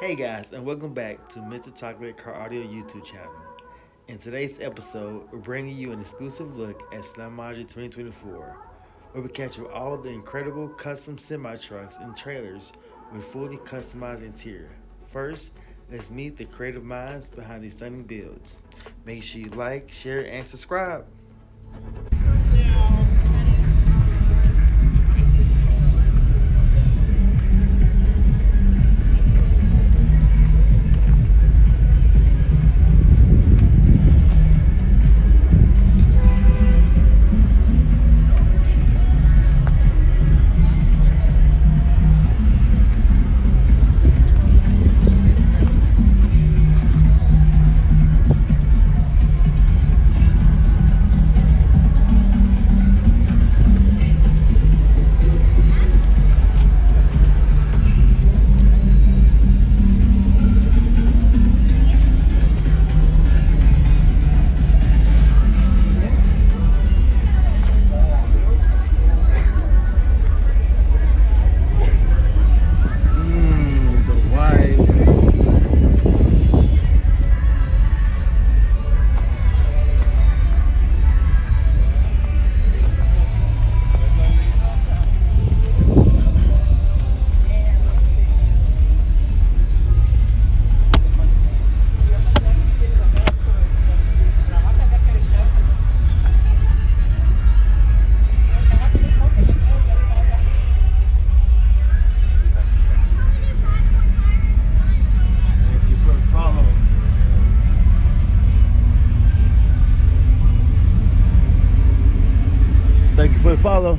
Hey guys, and welcome back to Mr.ChoKolate Car Audio YouTube channel. In today's episode, we're bringing you an exclusive look at Slamology 2024, where we capture all of the incredible custom semi-trucks and trailers with fully customized interior. First, let's meet the creative minds behind these stunning builds. Make sure you like, share, and subscribe. Thank you for the follow.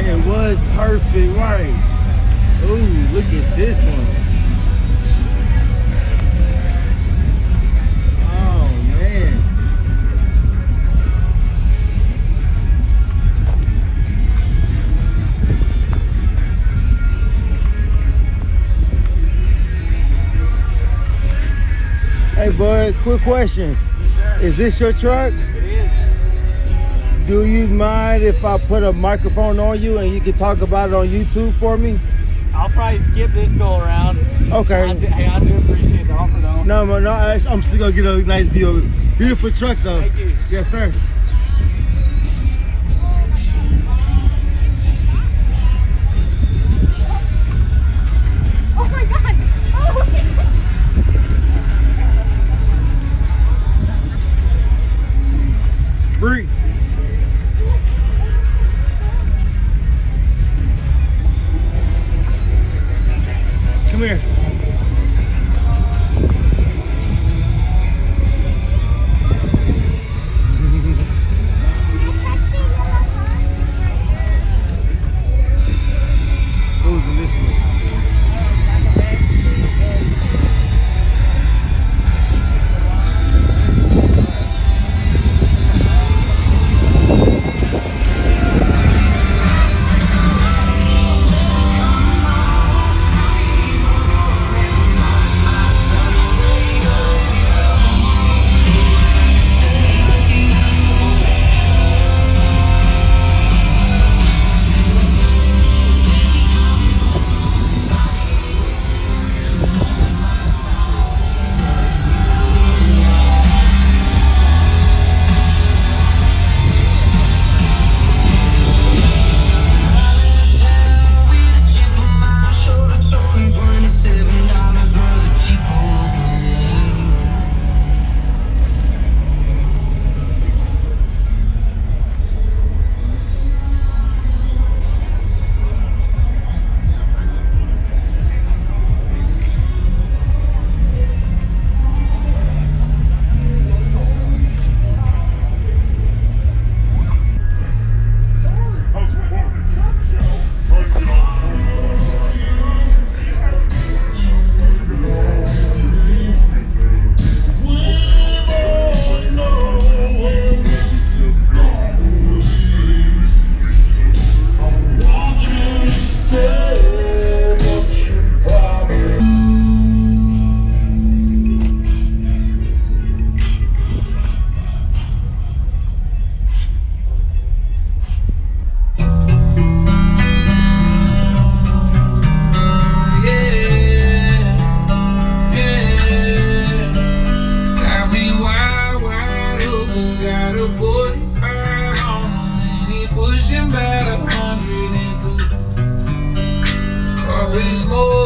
It was perfect, right? Ooh, look at this one. Oh man. Hey bud, quick question. Yes, is this your truck? it is. Do you mind if I put a microphone on you and you can talk about it on YouTube for me? I'll probably skip this go around. Okay. I do appreciate the offer though. No, I'm still gonna get a nice view. Beautiful truck though. Thank you. Yes, sir. Oh my God! Oh! Breathe. Come here. Who's in this one?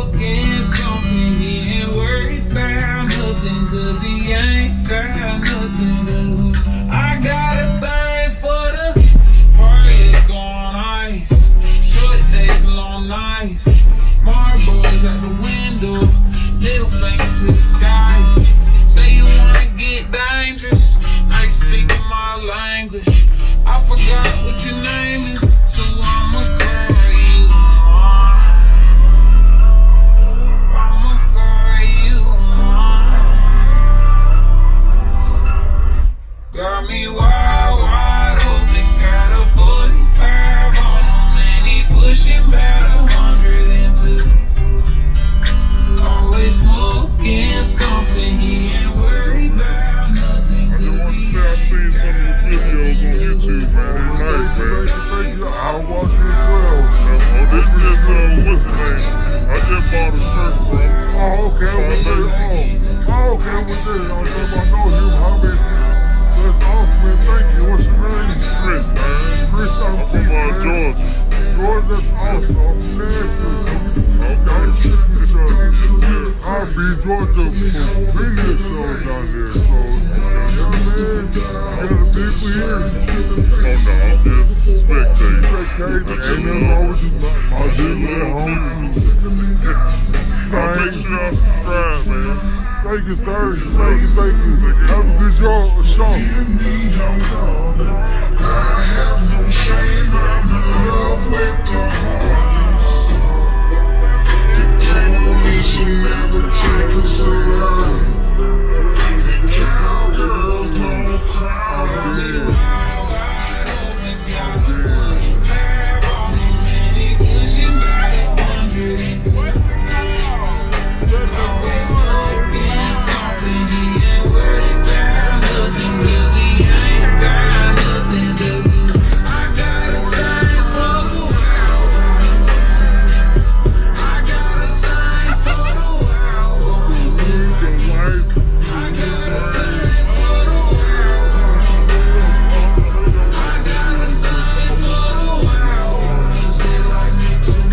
smoking something. He ain't worried about nothing, cause he ain't got nothing to lose. I got a thing for the party on ice. Short days, long nights. Marbles at the window, middle finger to the sky. Say you wanna get dangerous, I ain't speaking my language. I forgot what your name is, so I'ma call you mine. I'ma call you mine. Got me wide, wide open, got a 45 on him, and he pushing about 100 into. Always smoking something, he ain't worried about nothing. I just want to say I seen some of your videos on YouTube, man. They're nice, man. Thank you. I'll watch it as well. Oh, this just, what's the name? I just bought a shirt from him. Oh, okay. What's this? Oh, okay. What's this? I know him. How many? That's awesome, man. Thank you. What's your name? Chris, man. Chris, I'm from Georgia. Georgia, that's awesome. I'm from Nashville. I'll be in Georgia for plenty of shows down there, so, you know what I'm saying? I got a people here. Oh no, I'm just spectating. Ain't nothing wrong with you. I'll just let home too. So make sure y'all subscribe, man. Thank you, sir. Thank you. Have a good show. I have no shame, I'm in love with the heart. She never take us alive. The cowgirls don't cry. Wide open, got a 45 on him, and he pushing about 100 into. Always smoking something, he ain't worried about nothing, cause he ain't got nothing to lose. I got a thing for the wild one. I got a thing for the wild ones. I got a thing for the wild ones. I got a thing for the wild ones. They like me too.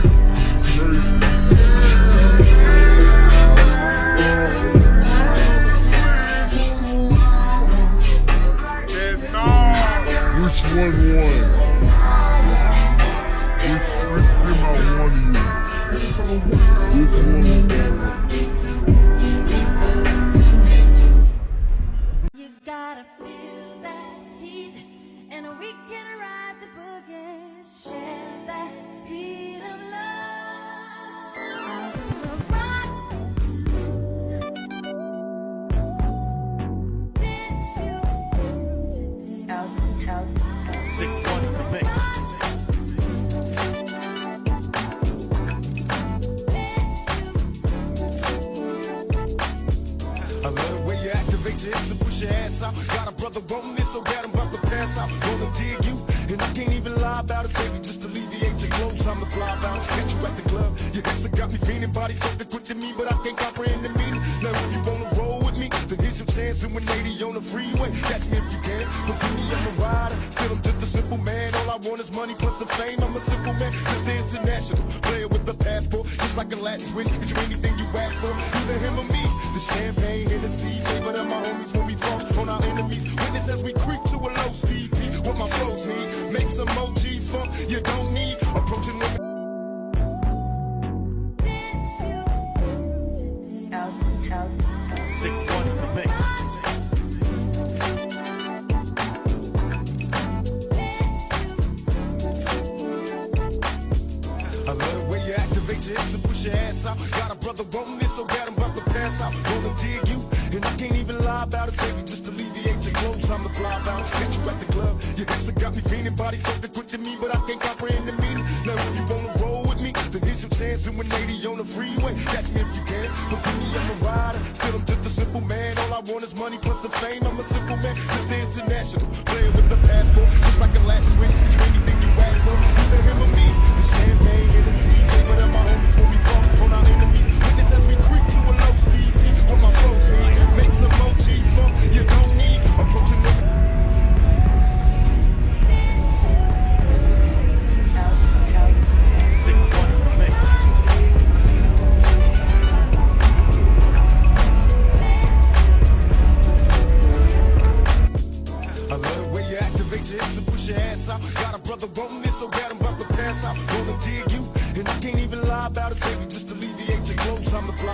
Which one won? Which semi won you? Which one won? You gotta feel that heat, and we can ride the boogie, share that heat of love. I will rock this you. South. 6-1 in the mix. I love the way you activate your hips and push your ass out. Got a brother wanting this, so got him about to pass out. Wanna dig you, and I can't even lie about it, baby. Just alleviate your clothes, I'm the fly bound. Catch you at the club, your hips have got me feeling. Body talking quick to me, but I can't comprehend the meaning. Now if you wanna roll with me, then here's your chance to 180 on the freeway. Catch me if you can, but give me I'm a rider. Still I'm just a simple man. All I want is money plus the fame. I'm a simple man, just the international player with the passport, just like a Latin switch. Get you anything you ask for, either him or me. The champagne in the sea, favorite of my homies when we fall on our enemies. Witness as we creep to a low speed. What my flows need, make some emojis from you don't need. Approaching women. South. 6-1 in the mix. I love the way you activate your hips and push your ass out. Got a brother wanting this, so got him about to pass out. Wanna dig you, and I can't even lie about it, baby. Just alleviate your clothes, I'm the fly bound. Catch you at the club, your hips have got me feeling. Body talking quick to me, but I can't comprehend the meaning. Now if you wanna roll with me, then here's your chance to 180 on the freeway. Catch me if you can, but give me I'm a rider. Still I'm just a simple man. All I want is money plus the fame. I'm a simple man, just the international player with the passport, just like a Latin switch. Get you anything you ask for, either him or me. The champagne in the sea, favorite of my homies when we fall on our enemies. Witness as we creep to a low speed. What my flows need, make some emojis from you don't need. Approaching the Six one in the mix. activate your hips and push your ass out. Got a brother wanting this, so bad I'm about to pass out. Wanna dig you, and I can't even lie about it, baby. Just alleviate your clothes, I'm the fly.